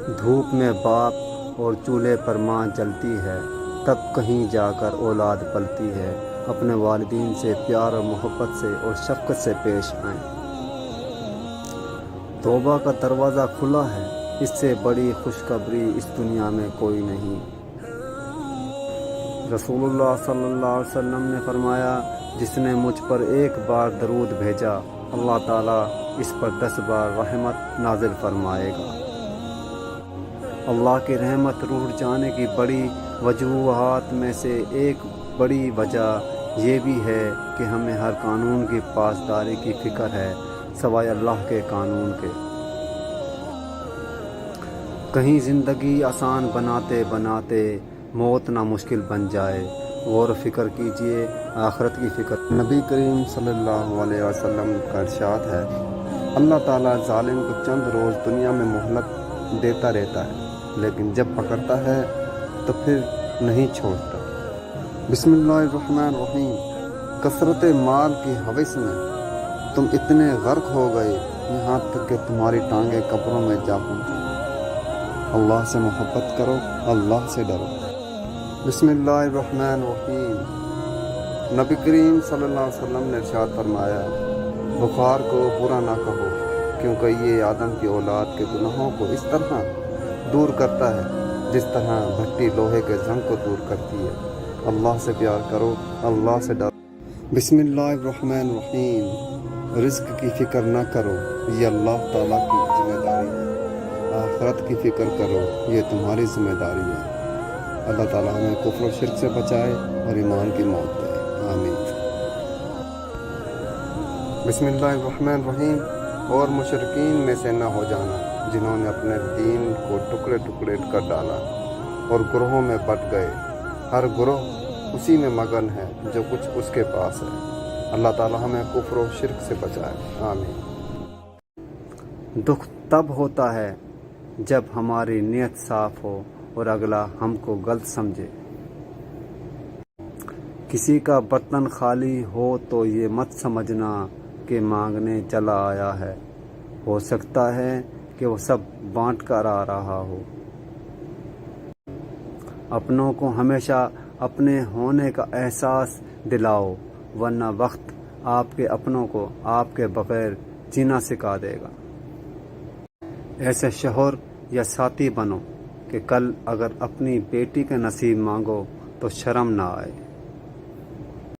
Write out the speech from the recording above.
دھوپ میں باپ اور چولہے پر ماں جلتی ہے، تب کہیں جا کر اولاد پلتی ہے۔ اپنے والدین سے پیار اور محبت سے اور شفقت سے پیش آئیں۔ توبہ کا دروازہ کھلا ہے، اس سے بڑی خوشخبری اس دنیا میں کوئی نہیں۔ رسول اللہ صلی اللہ علیہ وسلم نے فرمایا، جس نے مجھ پر ایک بار درود بھیجا، اللہ تعالیٰ اس پر 10 بار رحمت نازل فرمائے گا۔ اللہ کی رحمت روٹ جانے کی بڑی وجوہات میں سے ایک بڑی وجہ یہ بھی ہے کہ ہمیں ہر قانون کی پاسداری کی فکر ہے سوائے اللہ کے قانون کے۔ کہیں زندگی آسان بناتے بناتے موت نہ مشکل بن جائے۔ غور و فکر کیجئے، آخرت کی فکر۔ نبی کریم صلی اللہ علیہ وسلم کا ارشاد ہے، اللہ تعالیٰ ظالم کو چند روز دنیا میں مہلت دیتا رہتا ہے، لیکن جب پکڑتا ہے تو پھر نہیں چھوڑتا۔ بسم اللہ الرحمن الرحیم۔ کثرت مال کی ہوس میں تم اتنے غرق ہو گئے یہاں تک کہ تمہاری ٹانگیں قبروں میں جا پہنچی۔ اللہ سے محبت کرو، اللہ سے ڈرو۔ بسم اللہ الرحمن الرحیم۔ نبی کریم صلی اللہ علیہ وسلم نے ارشاد فرمایا، بخار کو برا نہ کہو، کیونکہ یہ آدم کی اولاد کے گناہوں کو اس طرح دور کرتا ہے جس طرح بھٹی لوہے کے زنگ کو دور کرتی ہے۔ اللہ سے پیار کرو، اللہ سے ڈرو۔ بسم اللہ الرحمن الرحیم۔ رزق کی فکر نہ کرو، یہ اللہ تعالیٰ کی ذمہ داری ہے۔ آخرت کی فکر کرو، یہ تمہاری ذمہ داری ہے۔ اللہ تعالیٰ ہمیں کفر و شرک سے بچائے اور ایمان کی موت دے، آمین۔ بسم اللہ الرحمن الرحیم۔ اور مشرکین میں سے نہ ہو جانا جنہوں نے اپنے دین کو ٹکڑے ٹکڑے کر ڈالا اور گروہوں میں بٹ گئے۔ ہر گروہ اسی میں مگن ہے جو کچھ اس کے پاس ہے۔ اللہ تعالیٰ ہمیں کفر و شرک سے بچائے، آمین۔ دکھ تب ہوتا ہے جب ہماری نیت صاف ہو اور اگلا ہم کو غلط سمجھے۔ کسی کا برتن خالی ہو تو یہ مت سمجھنا کہ مانگنے چلا آیا ہے، ہو سکتا ہے کہ وہ سب بانٹ کر آ رہا ہو۔ اپنوں کو ہمیشہ اپنے ہونے کا احساس دلاؤ، ورنہ وقت آپ کے اپنوں کو آپ کے بغیر جینا سکھا دے گا۔ ایسے شوہر یا ساتھی بنو کہ کل اگر اپنی بیٹی کا نصیب مانگو تو شرم نہ آئے۔